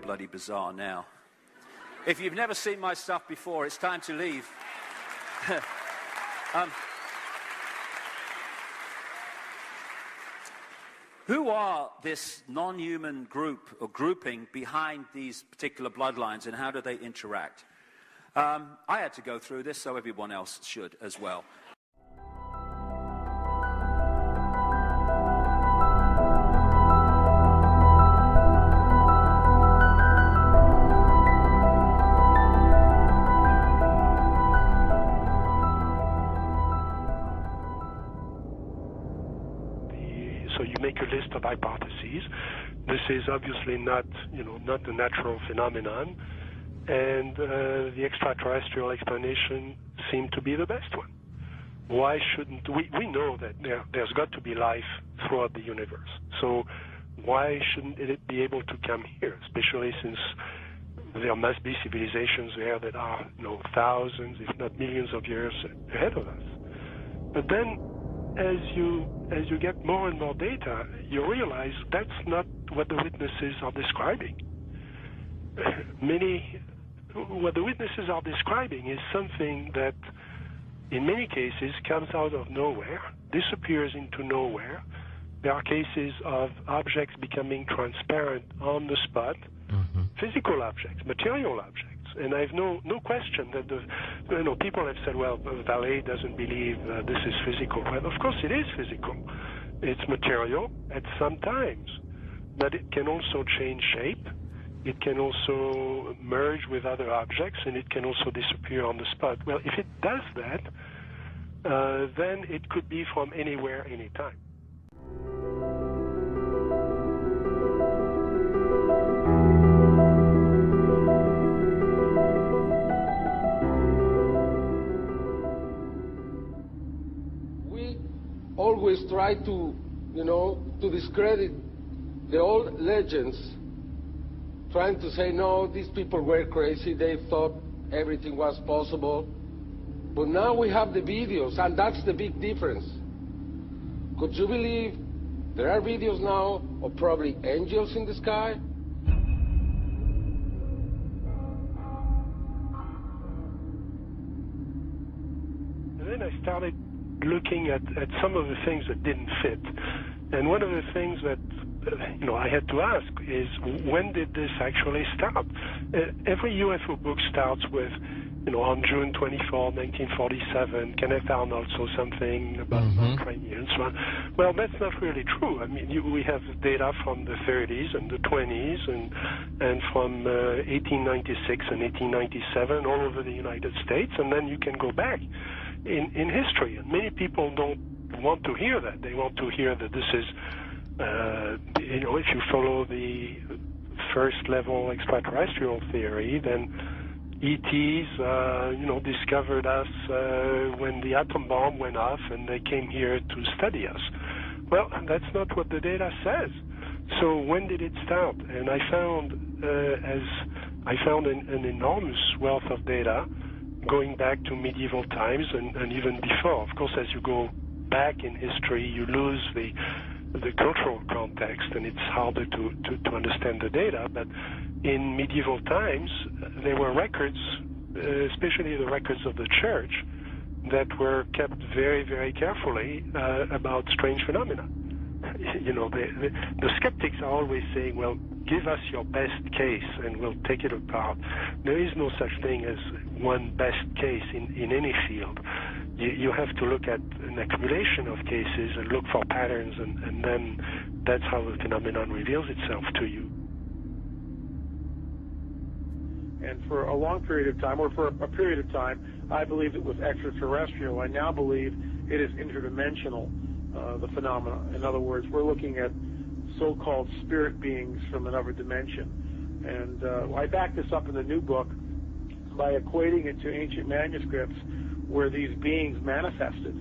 bloody bizarre now. If you've never seen my stuff before, it's time to leave. Who are this non-human group or grouping behind these particular bloodlines, and how do they interact? I had to go through this, so everyone else should as well. So you make a list of hypotheses. This is obviously not the natural phenomenon, and the extraterrestrial explanation seemed to be the best one. Why shouldn't we know that there's got to be life throughout the universe? So why shouldn't it be able to come here, especially since there must be civilizations there that are thousands, if not millions of years ahead of us? But then, as you get more and more data, you realize that's not what the witnesses are describing. What the witnesses are describing is something that, in many cases, comes out of nowhere, disappears into nowhere. There are cases of objects becoming transparent on the spot, physical objects, material objects. And I have no question that people have said, well, Vallée doesn't believe this is physical. Well, of course it is physical. It's material at some times, but it can also change shape. It can also merge with other objects, and it can also disappear on the spot. Well, if it does that, then it could be from anywhere, anytime. Always try to, to discredit the old legends, trying to say, no, these people were crazy, they thought everything was possible. But now we have the videos, and that's the big difference. Could you believe there are videos now of probably angels in the sky? And then I started looking at some of the things that didn't fit. And one of the things that I had to ask is, when did this actually start? Every UFO book starts with, on June 24, 1947, Kenneth Arnold saw something about Ukrainians. Well, that's not really true. I mean, we have data from the 30s and the 20s and from 1896 and 1897 all over the United States, and then you can go back in history, and many people don't want to hear that. They want to hear that this is, if you follow the first level extraterrestrial theory, then ETs, discovered us when the atom bomb went off, and they came here to study us. Well, that's not what the data says. So when did it start? And I found an enormous wealth of data going back to medieval times and even before. Of course, as you go back in history, you lose the cultural context, and it's harder to understand the data. But in medieval times, there were records, especially the records of the church, that were kept very, very carefully about strange phenomena. The skeptics are always saying, well, give us your best case and we'll take it apart. There is no such thing as one best case in any field. You have to look at an accumulation of cases and look for patterns, and then that's how the phenomenon reveals itself to you. And for a long period of time, or for a period of time, I believed it was extraterrestrial. I now believe it is interdimensional, the phenomena. In other words, we're looking at so-called spirit beings from another dimension. And I back this up in the new book by equating it to ancient manuscripts where these beings manifested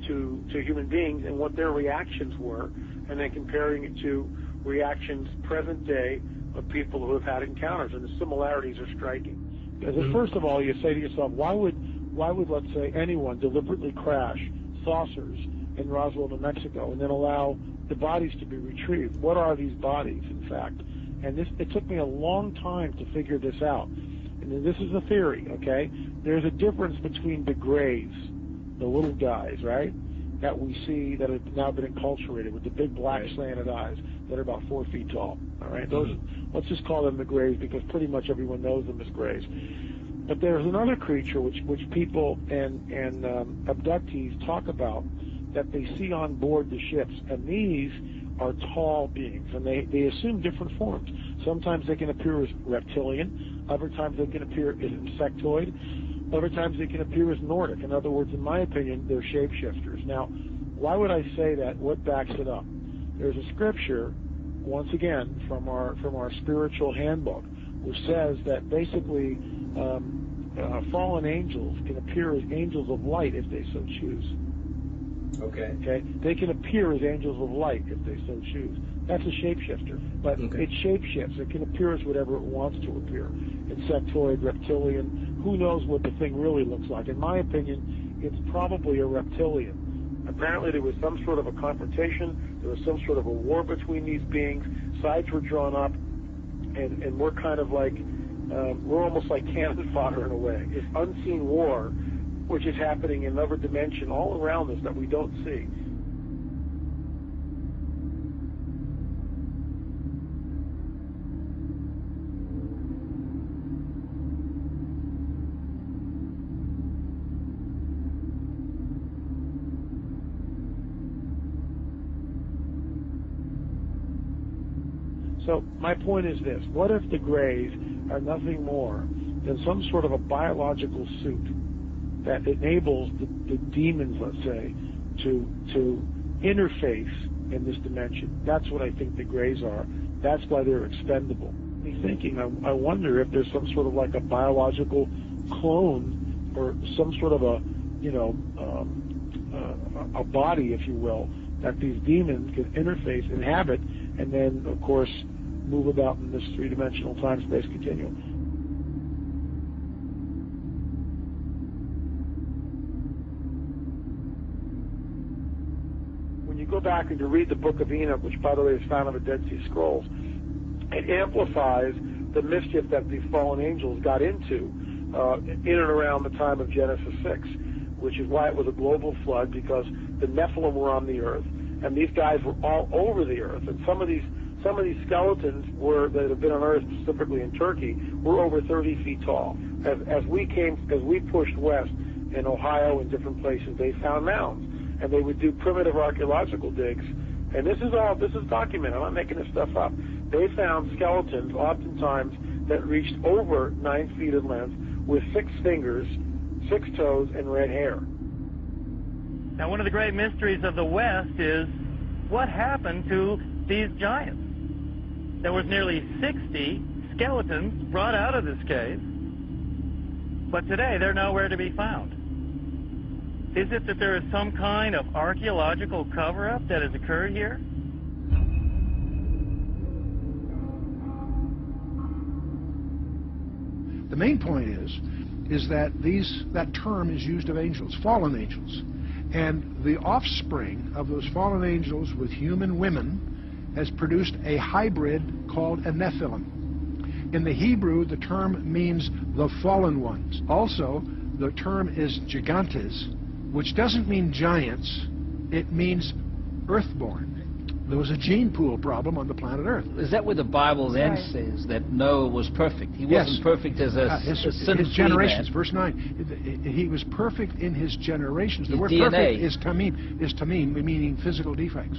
to human beings and what their reactions were, and then comparing it to reactions present day of people who have had encounters, and the similarities are striking. First of all, you say to yourself, why would let's say anyone deliberately crash saucers in Roswell, New Mexico, and then allow the bodies to be retrieved? What are these bodies, in fact? And it took me a long time to figure this out. And this is a theory, okay? There's a difference between the grays, the little guys, right, that we see that have now been enculturated with the big black slanted eyes that are about 4 feet tall, all right? Those, let's just call them the grays because pretty much everyone knows them as grays. But there's another creature which people and abductees talk about that they see on board the ships, and these are tall beings, and they assume different forms. Sometimes they can appear as reptilian, other times they can appear as insectoid, other times they can appear as Nordic. In other words, in my opinion, they're shapeshifters. Now, why would I say that? What backs it up? There's a scripture, once again, from our spiritual handbook, which says that basically fallen angels can appear as angels of light if they so choose. Okay. They can appear as angels of light if they so choose. That's a shapeshifter, but it shapeshifts. It can appear as whatever it wants to appear. Insectoid, reptilian. Who knows what the thing really looks like? In my opinion, it's probably a reptilian. Apparently there was some sort of a confrontation. There was some sort of a war between these beings. Sides were drawn up, and we're kind of like, we're almost like cannon fodder in a way. It's unseen war, which is happening in another dimension all around us that we don't see. So my point is this: what if the grays are nothing more than some sort of a biological suit that enables the demons, let's say, to interface in this dimension? That's what I think the grays are. That's why they're expendable. Me thinking, I wonder if there's some sort of like a biological clone or some sort of a body, if you will, that these demons can interface, inhabit, and then, of course, move about in this three-dimensional time-space continuum. When you go back and you read the Book of Enoch, which, by the way, is found in the Dead Sea Scrolls, it amplifies the mischief that these fallen angels got into in and around the time of Genesis 6, which is why it was a global flood, because the Nephilim were on the earth, and these guys were all over the earth, and some of these skeletons that have been unearthed, specifically in Turkey, were over 30 feet tall. As we pushed west in Ohio and different places, they found mounds, and they would do primitive archaeological digs. And this is documented. I'm not making this stuff up. They found skeletons, oftentimes, that reached over 9 feet in length, with 6 fingers, 6 toes, and red hair. Now, one of the great mysteries of the West is what happened to these giants. There was nearly 60 skeletons brought out of this cave, but today they're nowhere to be found. Is it that there is some kind of archaeological cover-up that has occurred here? The main point is that that term is used of angels, fallen angels. And the offspring of those fallen angels with human women has produced a hybrid called a Nephilim. In the Hebrew, the term means the fallen ones. Also, the term is gigantes, which doesn't mean giants, it means earthborn. There was a gene pool problem on the planet Earth. Is that where the Bible then says that Noah was perfect? He wasn't perfect as his generations. Man. Verse 9. He was perfect in his generations. The word DNA. Perfect is tamim, meaning physical defects.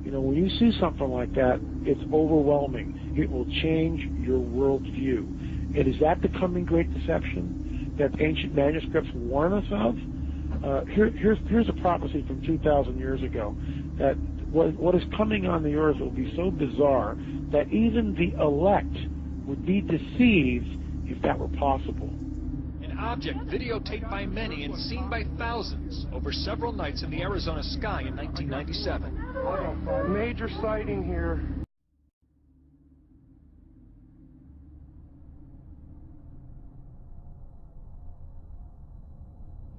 You know, when you see something like that, it's overwhelming. It will change your worldview. And is that the coming great deception that ancient manuscripts warn us of? Here's a prophecy from 2,000 years ago, that what is coming on the earth will be so bizarre that even the elect would be deceived if that were possible. An object videotaped by many and seen by thousands over several nights in the Arizona sky in 1997. Major sighting here.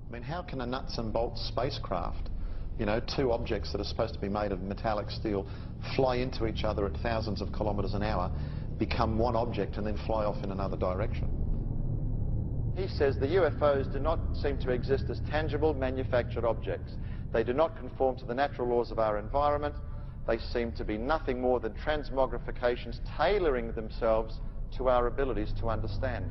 I mean, how can a nuts and bolts spacecraft You know, two objects that are supposed to be made of metallic steel fly into each other at thousands of kilometers an hour, become one object and then fly off in another direction. He says the UFOs do not seem to exist as tangible manufactured objects. They do not conform to the natural laws of our environment. They seem to be nothing more than transmogrifications tailoring themselves to our abilities to understand.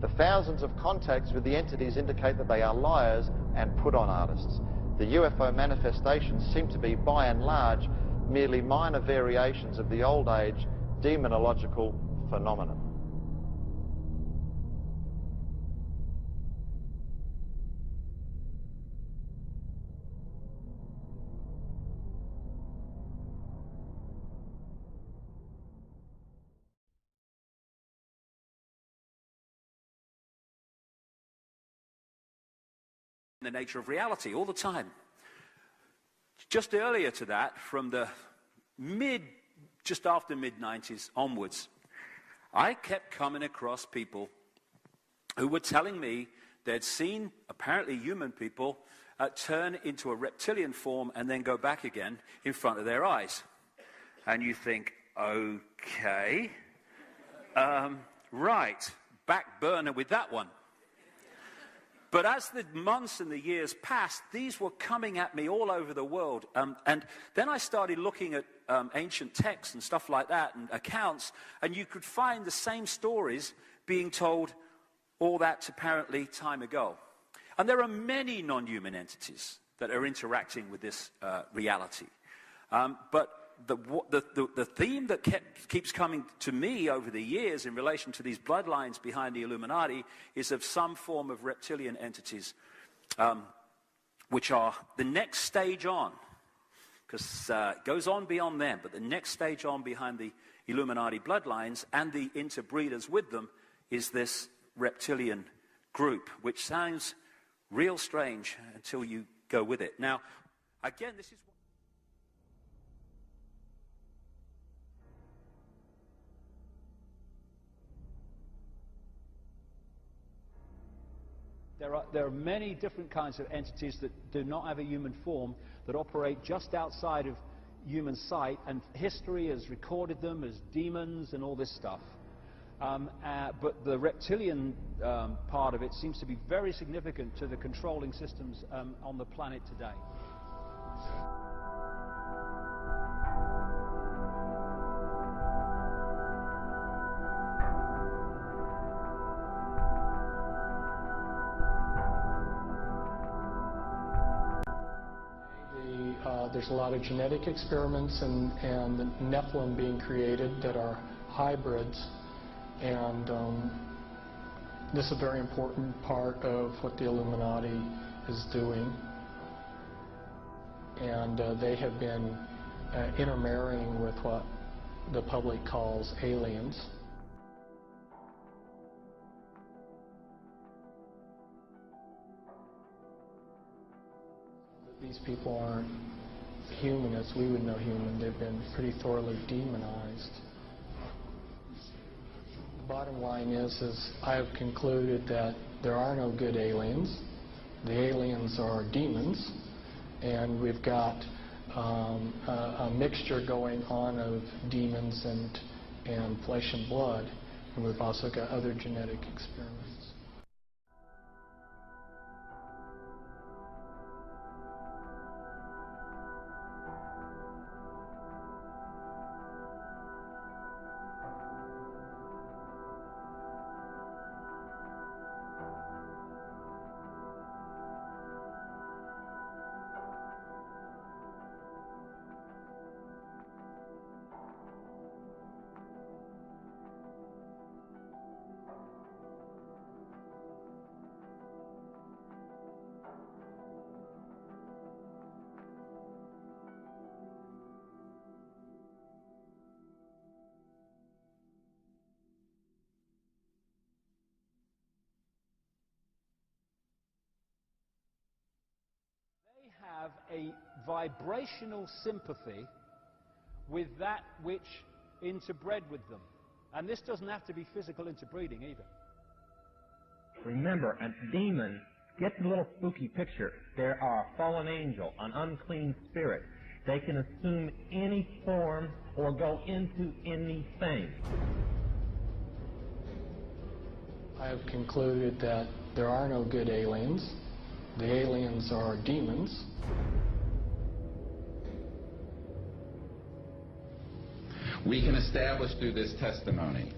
The thousands of contacts with the entities indicate that they are liars and put-on artists. The UFO manifestations seem to be, by and large, merely minor variations of the old age demonological phenomenon. The nature of reality all the time. Just earlier to that, from the just after mid-90s onwards, I kept coming across people who were telling me they'd seen apparently human people turn into a reptilian form and then go back again in front of their eyes. And you think, okay, right, back burner with that one. But as the months and the years passed, these were coming at me all over the world. And then I started looking at ancient texts and stuff like that, and accounts, and you could find the same stories being told all that apparently time ago. And there are many non-human entities that are interacting with this reality. But the theme that keeps coming to me over the years in relation to these bloodlines behind the Illuminati is of some form of reptilian entities, which are the next stage on, because it goes on beyond them, but the next stage on behind the Illuminati bloodlines and the interbreeders with them is this reptilian group, which sounds real strange until you go with it. Now, again, this is... There are many different kinds of entities that do not have a human form, that operate just outside of human sight, and history has recorded them as demons and all this stuff. But the reptilian part of it seems to be very significant to the controlling systems on the planet today. There's a lot of genetic experiments and Nephilim being created that are hybrids, and this is a very important part of what the Illuminati is doing, and they have been intermarrying with what the public calls aliens. These people aren't human as we would know human. They've been pretty thoroughly demonized. The bottom line is I have concluded that there are no good aliens. The aliens are demons, and we've got a mixture going on of demons and flesh and blood, and we've also got other genetic experiments. Have a vibrational sympathy with that which interbred with them. And this doesn't have to be physical interbreeding either. Remember, a demon Get the little spooky picture. There are a fallen angel, an unclean spirit. They can assume any form or go into anything. I have concluded that there are no good aliens. The aliens are demons. We can establish through this testimony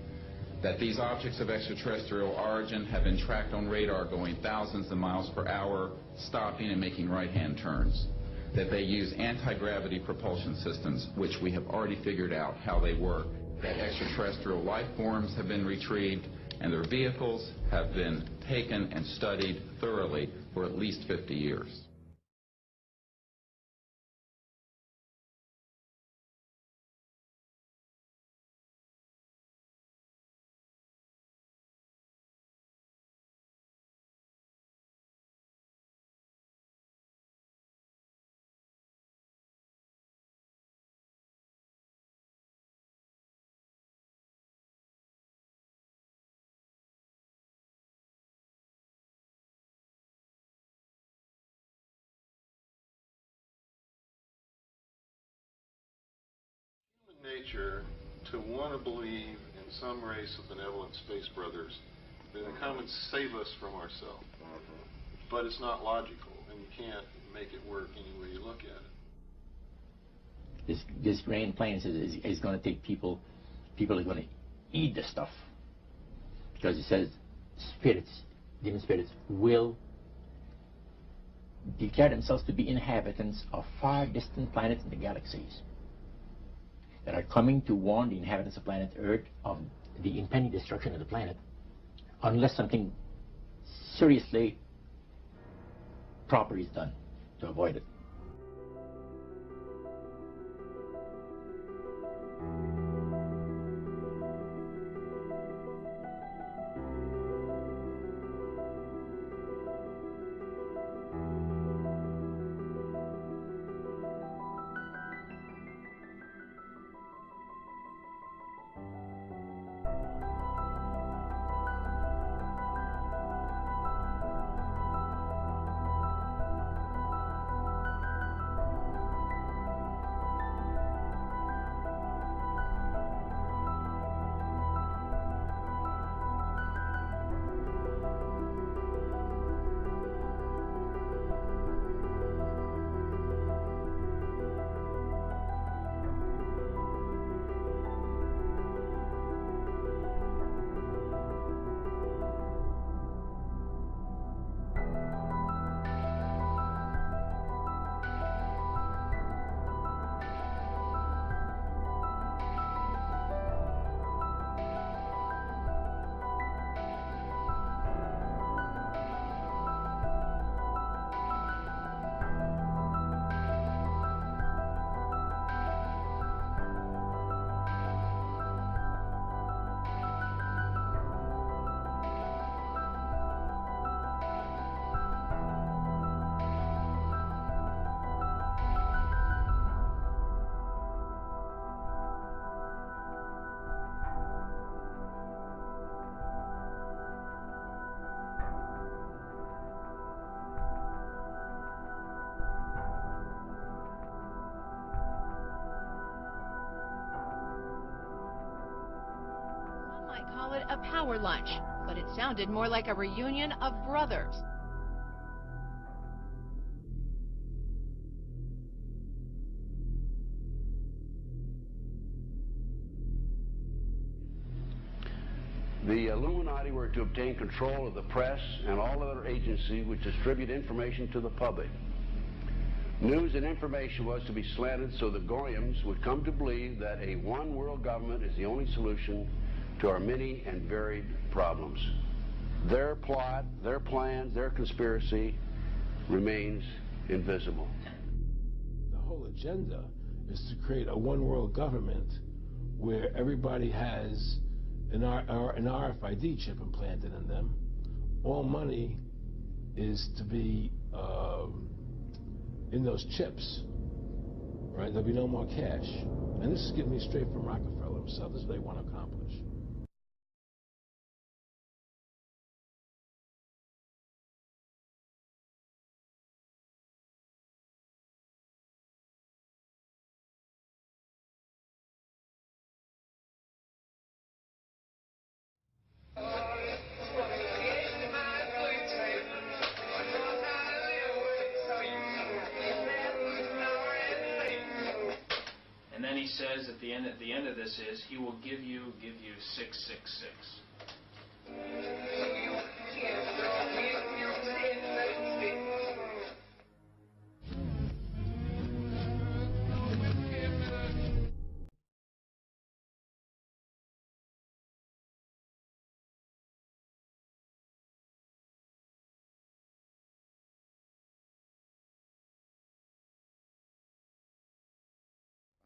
that these objects of extraterrestrial origin have been tracked on radar going thousands of miles per hour, stopping and making right-hand turns. That they use anti-gravity propulsion systems, which we have already figured out how they work. That extraterrestrial life forms have been retrieved, and their vehicles have been taken and studied thoroughly for at least 50 years. Nature to want to believe in some race of benevolent space brothers that will come and save us from ourselves. But it's not logical, and you can't make it work any way you look at it. This grand plan is going to take people are going to eat the stuff. Because it says spirits, demon spirits, will declare themselves to be inhabitants of far distant planets in the galaxies that are coming to warn the inhabitants of planet Earth of the impending destruction of the planet unless something seriously proper is done to avoid it. Call it a power lunch, but it sounded more like a reunion of brothers. The Illuminati were to obtain control of the press and all other agencies which distribute information to the public. News and information was to be slanted so the Goyams would come to believe that a one world government is the only solution to our many and varied problems. Their plot, their plans, their conspiracy remains invisible. The whole agenda is to create a one world government where everybody has an RFID chip implanted in them. All money is to be in those chips, right? There'll be no more cash. And this is getting me straight from Rockefeller himself. This is what they want to accomplish. says at the end of this is, he will give you 666.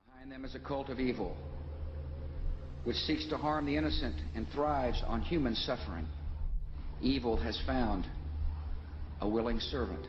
Behind them is a cult of evil, which seeks to harm the innocent and thrives on human suffering. Evil has found a willing servant.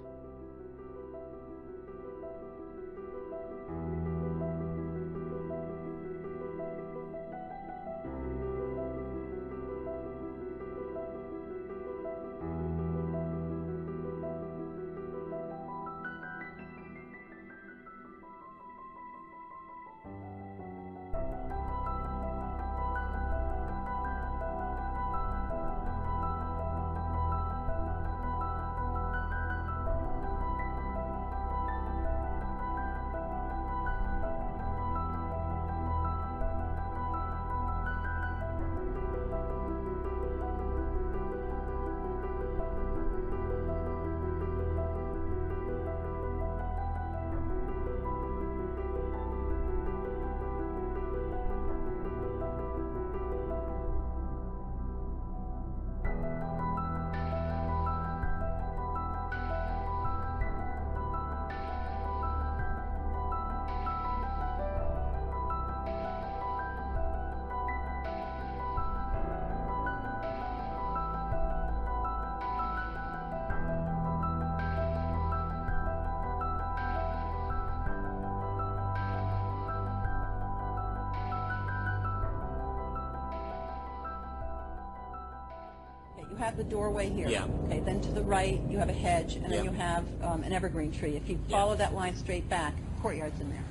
You have the doorway here. Yeah. Okay, then to the right you have a hedge, and then Yeah. you have an evergreen tree. If you follow that line straight back, courtyard's in there.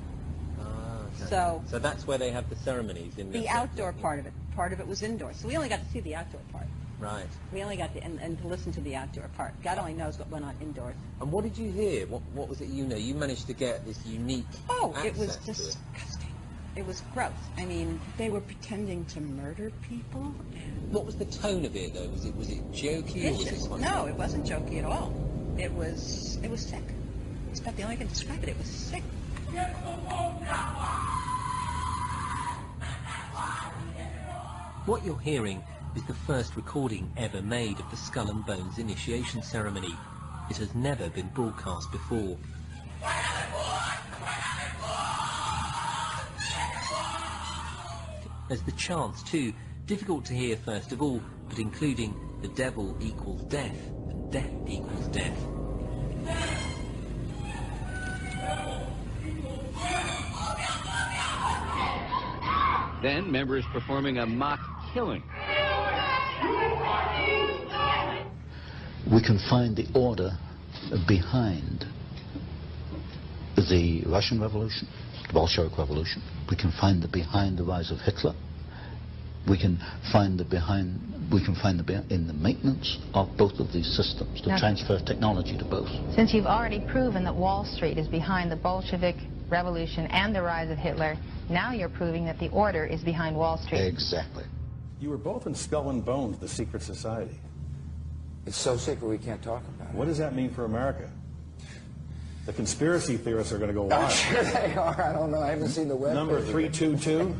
Okay. So that's where they have the ceremonies in the outdoor part of it was indoor. So we only got to see the outdoor part. Right. We only got to and to listen to the outdoor part. God only knows what went on indoors. And what did you hear? What was it you know? You managed to get this unique It was access to it. disgusting. It was gross. I mean, they were pretending to murder people. What was the tone of it, though? Was it jokey? Or was it Vicious. funny? No, it wasn't jokey at all. It was sick. It's about the only way I can describe it. It was sick. What you're hearing is the first recording ever made of the Skull and Bones initiation ceremony. It has never been broadcast before. There's the chants too, difficult to hear first of all, but including the devil equals death and death equals death. Then members performing a mock killing. We can find the order behind the Russian Revolution, the Bolshevik Revolution. We can find behind the rise of Hitler. We can find in the maintenance of both of these systems, to transfer technology to both. Since you've already proven that Wall Street is behind the Bolshevik Revolution and the rise of Hitler, now you're proving that the order is behind Wall Street. Exactly. You were both in Skull and Bones, the secret society. It's so secret we can't talk about it. What does that mean for America? The conspiracy theorists are going to go wild. I'm sure they are. I don't know. I haven't seen the web. Number 322?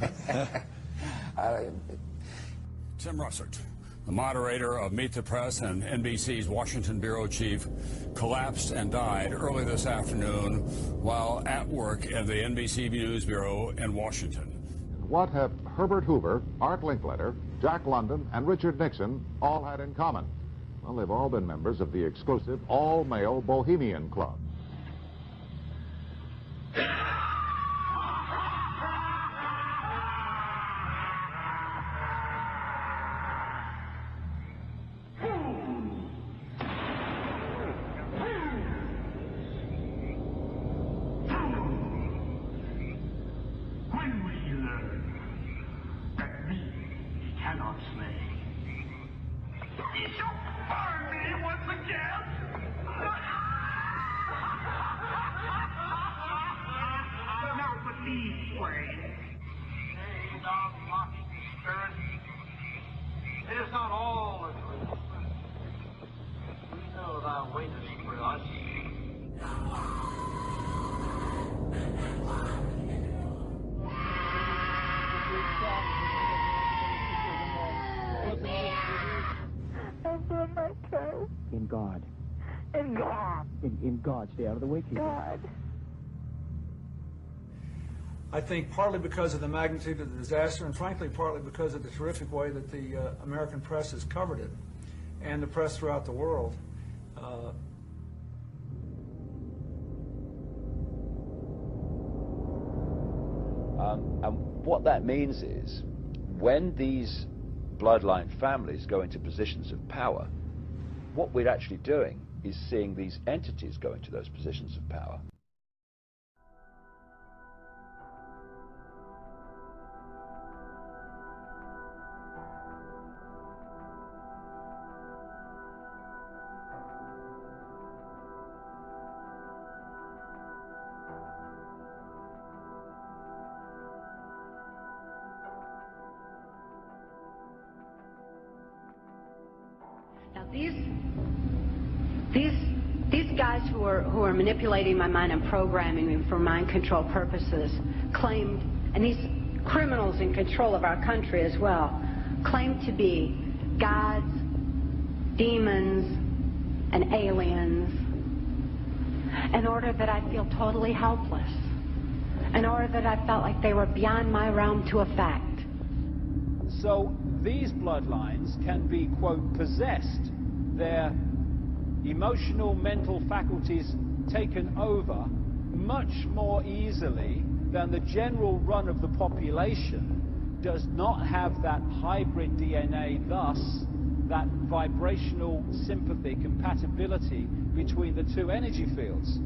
Tim Russert, the moderator of Meet the Press and NBC's Washington bureau chief, collapsed and died early this afternoon while at work at the NBC News Bureau in Washington. What have Herbert Hoover, Art Linkletter, Jack London, and Richard Nixon all had in common? Well, they've all been members of the exclusive all-male Bohemian Club. When will you learn that me cannot slay? You burn me once again! waiting for us. In God. In God. In God. Stay out of the way, Keith. God. I think partly because of the magnitude of the disaster, and frankly partly because of the terrific way that the American press has covered it, and the press throughout the world. And what that means is, when these bloodline families go into positions of power, what we're actually doing is seeing these entities go into those positions of power. Now these guys who are manipulating my mind and programming me for mind control purposes claimed, and these criminals in control of our country as well, claim to be gods, demons, and aliens, in order that I feel totally helpless, in order that I felt like they were beyond my realm to affect. So these bloodlines can be, quote, possessed, their emotional, mental faculties taken over much more easily than the general run of the population does not have that hybrid DNA, thus that vibrational sympathy, compatibility between the two energy fields.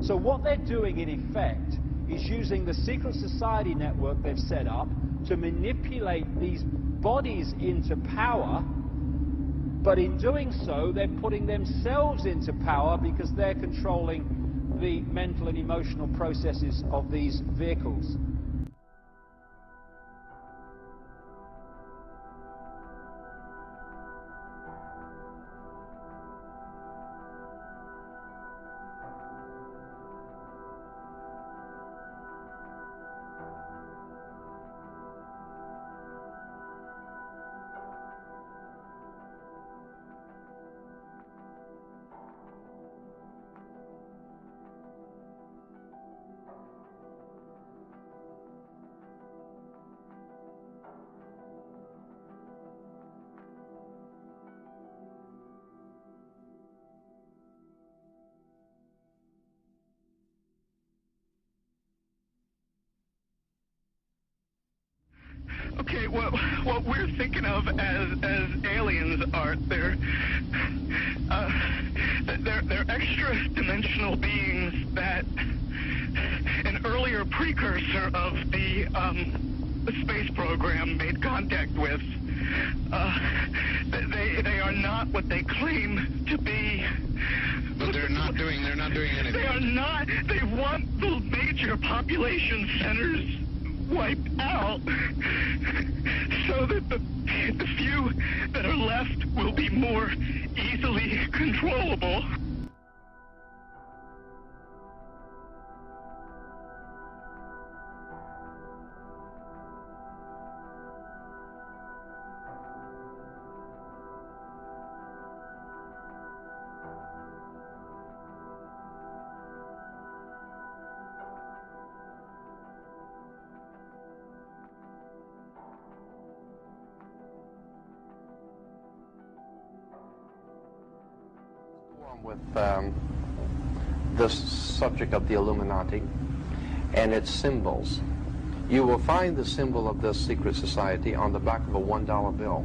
So what they're doing in effect is using the secret society network they've set up to manipulate these bodies into power, but in doing so they're putting themselves into power because they're controlling the mental and emotional processes of these vehicles. Okay, what we're thinking of as aliens are they're extra-dimensional beings that an earlier precursor of the space program made contact with. They are not what they claim to be. But they're not doing anything. They are not. They want the major population centers wiped out so that the few that are left will be more easily controllable. With this subject of the Illuminati and its symbols. You will find the symbol of this secret society on the back of a $1 bill.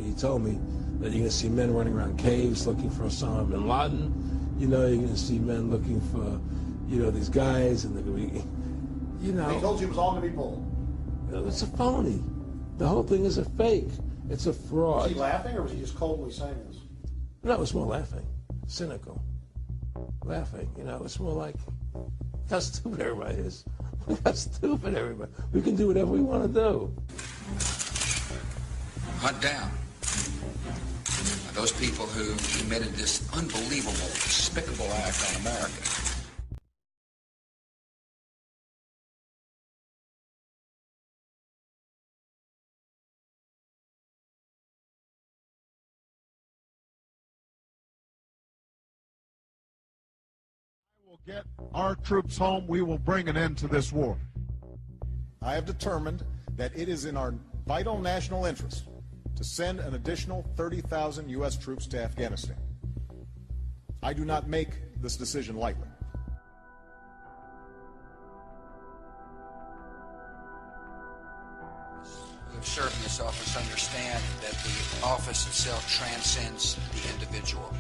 He told me that you're going to see men running around caves looking for Osama bin Laden. You know, you're going to see men looking for, you know, these guys, and they're going to be You know. And he told you it was all going to be bull. It's a phony. The whole thing is a fake. It's a fraud. Was he laughing, or was he just coldly saying this? No, it's more laughing. Cynical. Laughing, you know. It's more like, how stupid everybody is. How stupid everybody. We can do whatever we want to do. Hunt down those people who committed this unbelievable, despicable act on America. We'll get our troops home. We will bring an end to this war. I have determined that it is in our vital national interest to send an additional 30,000 U.S. troops to Afghanistan. I do not make this decision lightly. Who have served in this office understand that the office itself transcends the individual.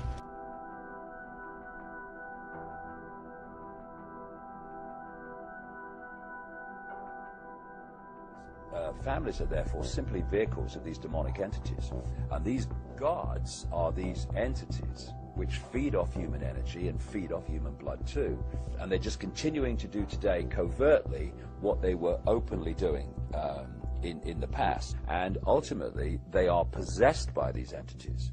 Families are therefore simply vehicles of these demonic entities. And these gods are these entities which feed off human energy and feed off human blood too. And they're just continuing to do today covertly what they were openly doing in the past. And ultimately, they are possessed by these entities.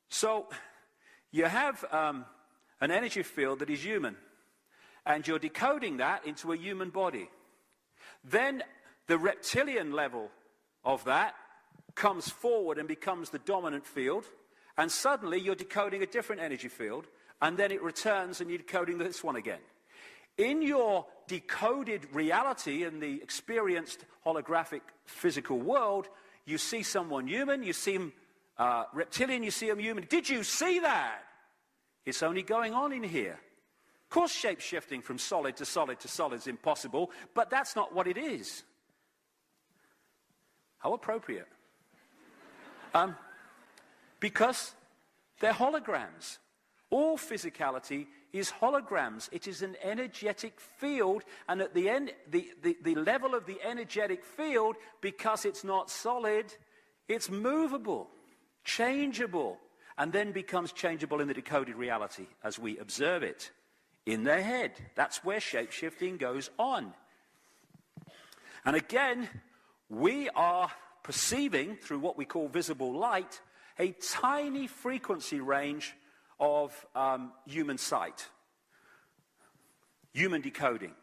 So you have an energy field that is human, and you're decoding that into a human body. Then the reptilian level of that comes forward and becomes the dominant field, and suddenly you're decoding a different energy field, and then it returns and you're decoding this one again. In your decoded reality in the experienced holographic physical world, you see someone human, you see him reptilian, you see him human. Did you see that? It's only going on in here. Of course, shape-shifting from solid to solid to solid is impossible, but that's not what it is. How appropriate. Because they're holograms. All physicality is holograms. It is an energetic field, and at the end, the level of the energetic field, because it's not solid, it's movable, changeable, and then becomes changeable in the decoded reality as we observe it in their head. That's where shape-shifting goes on. And again, we are perceiving, through what we call visible light, a tiny frequency range of human sight, human decoding.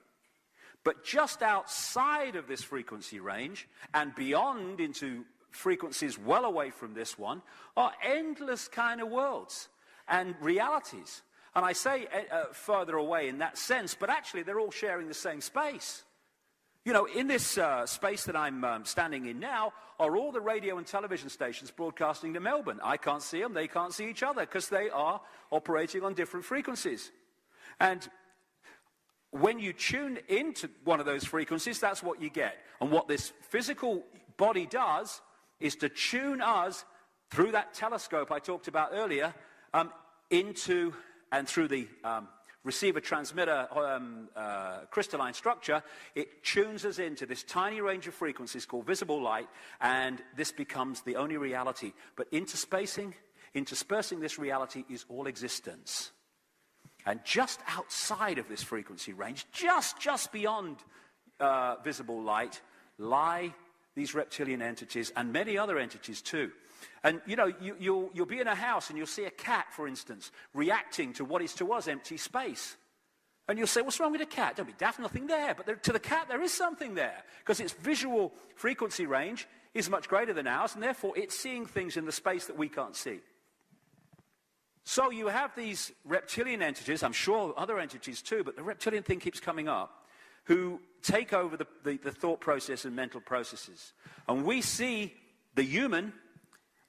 But just outside of this frequency range and beyond into frequencies well away from this one are endless kind of worlds and realities. And I say further away in that sense, but actually they're all sharing the same space. You know, in this space that I'm standing in now are all the radio and television stations broadcasting to Melbourne. I can't see them, they can't see each other, because they are operating on different frequencies. And when you tune into one of those frequencies, that's what you get. And what this physical body does is to tune us through that telescope I talked about earlier into and through the receiver-transmitter crystalline structure. It tunes us into this tiny range of frequencies called visible light, and this becomes the only reality. But interspersing this reality is all existence. And just outside of this frequency range, just beyond visible light, lie these reptilian entities, and many other entities too. And, you know, you'll be in a house and you'll see a cat, for instance, reacting to what is to us empty space. And you'll say, what's wrong with a cat? Don't be daft, nothing there. But to the cat, there is something there, because its visual frequency range is much greater than ours, and therefore it's seeing things in the space that we can't see. So you have these reptilian entities, I'm sure other entities too, but the reptilian thing keeps coming up, who take over the thought process and mental processes. And we see the human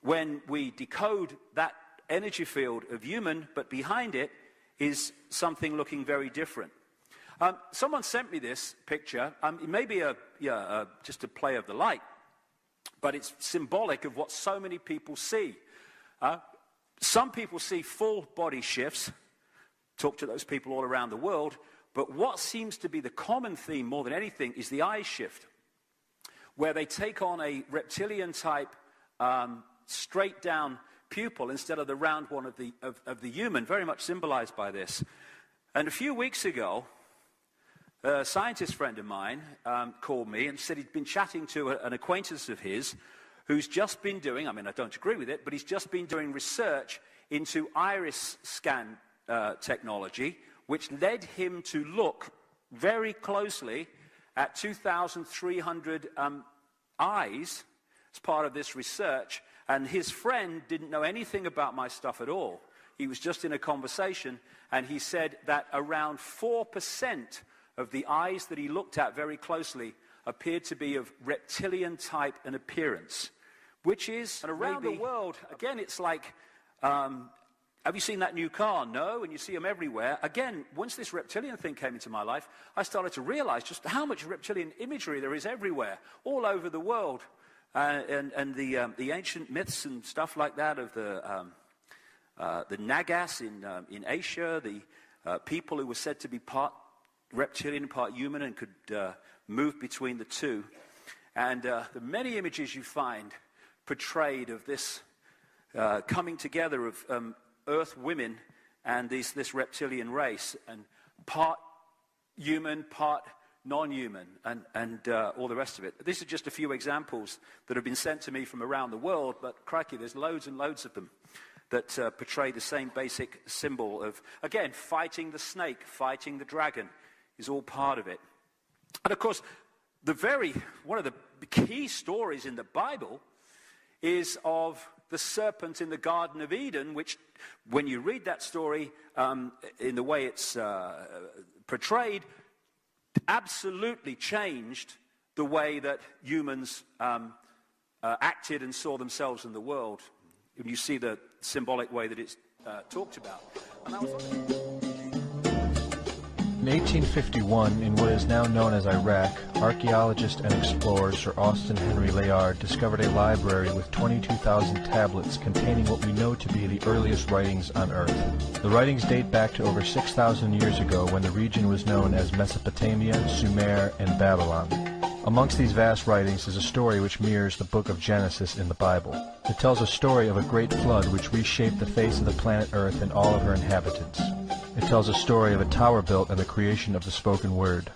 when we decode that energy field of human, but behind it is something looking very different. Someone sent me this picture. It may be just a play of the light, but it's symbolic of what so many people see. Some people see full body shifts. Talk to those people all around the world. But what seems to be the common theme more than anything is the eye shift, where they take on a reptilian type straight down pupil instead of the round one of the human, very much symbolized by this. And a few weeks ago, a scientist friend of mine called me and said he'd been chatting to an acquaintance of his who's just been doing, I mean, I don't agree with it, but he's just been doing research into iris scan technology, which led him to look very closely at 2,300 eyes as part of this research. And his friend didn't know anything about my stuff at all. He was just in a conversation, and he said that around 4% of the eyes that he looked at very closely appeared to be of reptilian type and appearance, which is, and around the world, again, it's like, have you seen that new car? No, and you see them everywhere. Again, once this reptilian thing came into my life, I started to realize just how much reptilian imagery there is everywhere, all over the world. And the ancient myths and stuff like that of the Nagas in Asia, the people who were said to be part reptilian, part human, and could move between the two. And the many images you find portrayed of this coming together of Earth women and this reptilian race, and part human, part non-human, and all the rest of it. These are just a few examples that have been sent to me from around the world, but crikey, there's loads and loads of them that portray the same basic symbol of, again, fighting the snake, fighting the dragon is all part of it. And of course, one of the key stories in the Bible is of the serpent in the Garden of Eden, which, when you read that story in the way it's portrayed, absolutely changed the way that humans acted and saw themselves in the world. And you see the symbolic way that it's talked about. And that was in 1851, in what is now known as Iraq, archaeologist and explorer Sir Austin Henry Layard discovered a library with 22,000 tablets containing what we know to be the earliest writings on Earth. The writings date back to over 6,000 years ago, when the region was known as Mesopotamia, Sumer, and Babylon. Amongst these vast writings is a story which mirrors the book of Genesis in the Bible. It tells a story of a great flood which reshaped the face of the planet Earth and all of her inhabitants. It tells a story of a tower built and the creation of the spoken word.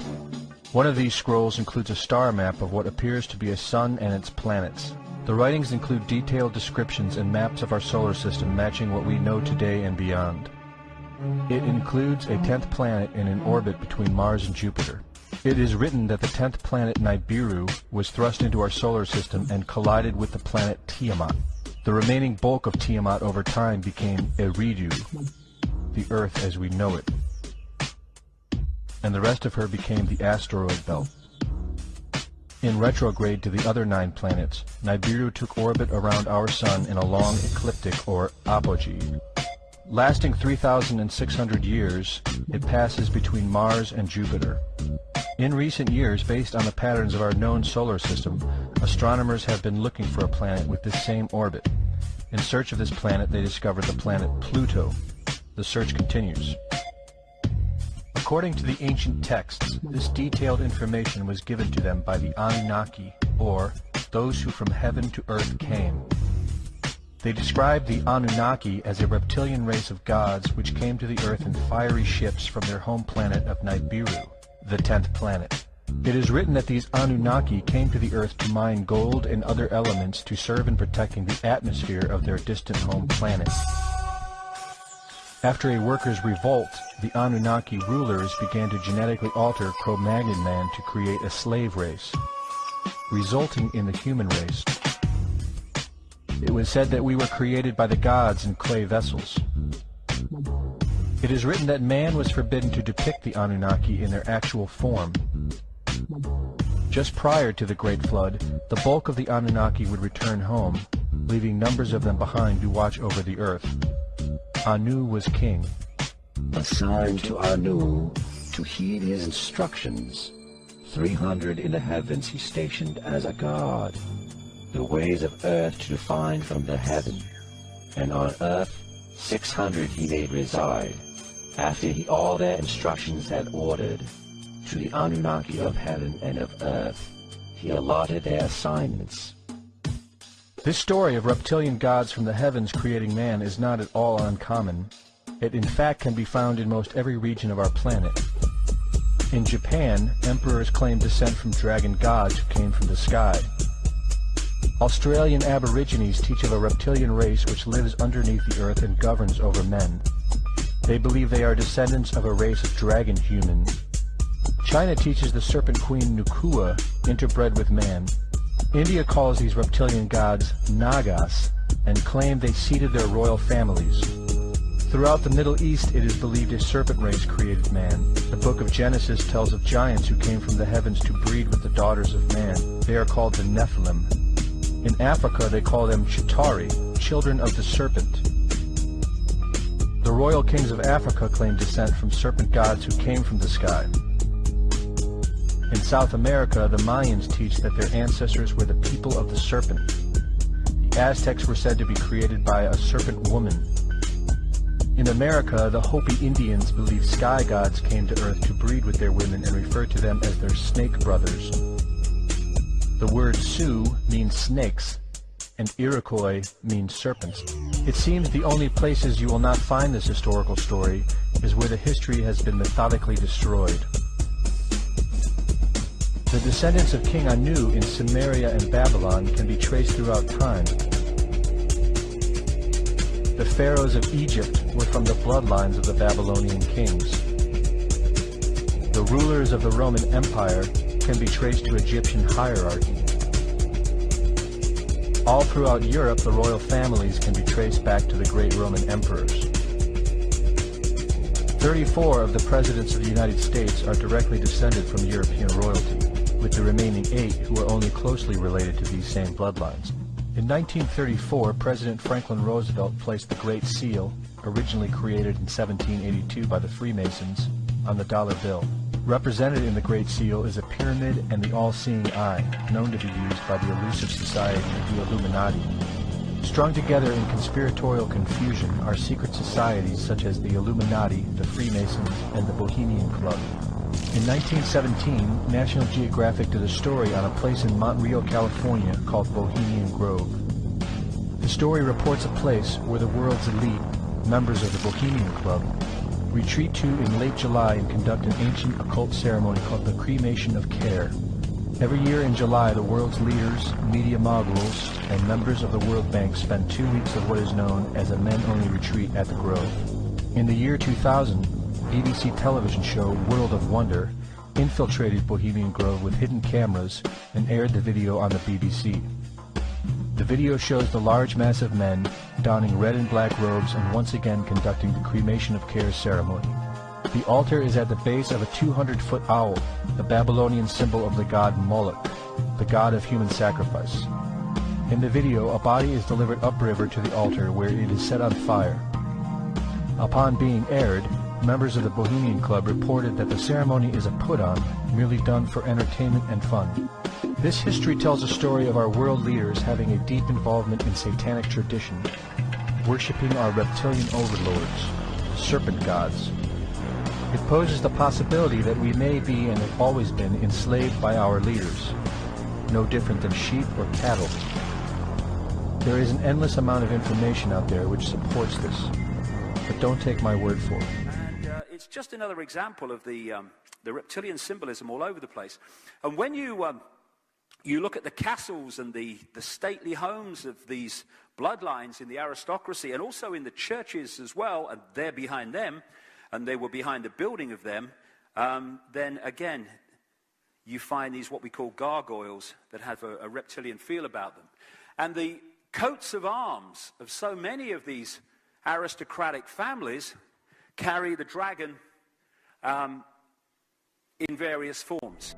One of these scrolls includes a star map of what appears to be a sun and its planets. The writings include detailed descriptions and maps of our solar system matching what we know today and beyond. It includes a 10th planet in an orbit between Mars and Jupiter. It is written that the 10th planet Nibiru was thrust into our solar system and collided with the planet Tiamat. The remaining bulk of Tiamat over time became Eridu, the Earth as we know it, and the rest of her became the asteroid belt. In retrograde to the other 9 planets, Nibiru took orbit around our Sun in a long ecliptic or apogee. Lasting 3,600 years, it passes between Mars and Jupiter. In recent years, based on the patterns of our known solar system, astronomers have been looking for a planet with this same orbit. In search of this planet, they discovered the planet Pluto. The search continues. According to the ancient texts, this detailed information was given to them by the Anunnaki, or those who from heaven to earth came. They described the Anunnaki as a reptilian race of gods which came to the earth in fiery ships from their home planet of Nibiru, the 10th planet. It is written that these Anunnaki came to the Earth to mine gold and other elements to serve in protecting the atmosphere of their distant home planet. After a workers' revolt, the Anunnaki rulers began to genetically alter Cro-Magnon man to create a slave race, resulting in the human race. It was said that we were created by the gods in clay vessels. It is written that man was forbidden to depict the Anunnaki in their actual form. Just prior to the Great Flood, the bulk of the Anunnaki would return home, leaving numbers of them behind to watch over the earth. Anu was king. Assigned to Anu to heed his instructions. 300 in the heavens he stationed as a god, the ways of earth to define from the heaven, and on earth 600 he made reside, after he all their instructions had ordered. To the Anunnaki of heaven and of earth he allotted their assignments. This story of reptilian gods from the heavens creating man is not at all uncommon. It in fact can be found in most every region of our planet. In Japan, emperors claim descent from dragon gods who came from the sky. Australian Aborigines teach of a reptilian race which lives underneath the earth and governs over men. They believe they are descendants of a race of dragon humans. China teaches the serpent queen Nukua interbred with man. India calls these reptilian gods Nagas and claim they seeded their royal families. Throughout the Middle East it is believed a serpent race created man. The book of Genesis tells of giants who came from the heavens to breed with the daughters of man. They are called the Nephilim. In Africa they call them Chitauri, children of the serpent. The royal kings of Africa claim descent from serpent gods who came from the sky. In South America, the Mayans teach that their ancestors were the people of the serpent. The Aztecs were said to be created by a serpent woman. In America, the Hopi Indians believe sky gods came to Earth to breed with their women and refer to them as their snake brothers. The word Sioux means snakes, and Iroquois means serpents. It seems the only places you will not find this historical story is where the history has been methodically destroyed. The descendants of King Anu in Sumeria and Babylon can be traced throughout time. The pharaohs of Egypt were from the bloodlines of the Babylonian kings. The rulers of the Roman Empire can be traced to Egyptian hierarchy. All throughout Europe, the royal families can be traced back to the great Roman emperors. 34 of the presidents of the United States are directly descended from European royalty, with the remaining 8 who are only closely related to these same bloodlines. In 1934, President Franklin Roosevelt placed the Great Seal, originally created in 1782 by the Freemasons, on the dollar bill. Represented in the Great Seal is a pyramid and the all-seeing eye, known to be used by the elusive society of the Illuminati. Strung together in conspiratorial confusion are secret societies such as the Illuminati, the Freemasons, and the Bohemian Club. In 1917, National Geographic did a story on a place in Montreal, California called Bohemian Grove. The story reports a place where the world's elite, members of the Bohemian Club, retreat to in late July and conduct an ancient occult ceremony called the Cremation of Care. Every year in July, the world's leaders, media moguls, and members of the World Bank spend 2 weeks of what is known as a men-only retreat at the Grove. In the year 2000, BBC television show World of Wonder infiltrated Bohemian Grove with hidden cameras and aired the video on the BBC. The video shows the large mass of men donning red and black robes and once again conducting the Cremation of Care ceremony. The altar is at the base of a 200-foot owl, the Babylonian symbol of the god Moloch, the god of human sacrifice. In the video, a body is delivered upriver to the altar where it is set on fire. Upon being aired, members of the Bohemian Club reported that the ceremony is a put-on, merely done for entertainment and fun. This history tells a story of our world leaders having a deep involvement in satanic tradition, worshipping our reptilian overlords, serpent gods. It poses the possibility that we may be and have always been enslaved by our leaders, no different than sheep or cattle. There is an endless amount of information out there which supports this, but don't take my word for it. It's just another example of the The reptilian symbolism all over the place. And when you look at the castles and the stately homes of these bloodlines in the aristocracy, and also in the churches as well, and they're behind them, and they were behind the building of them, then again, you find these what we call gargoyles that have a reptilian feel about them. And the coats of arms of so many of these aristocratic families carry the dragon in various forms.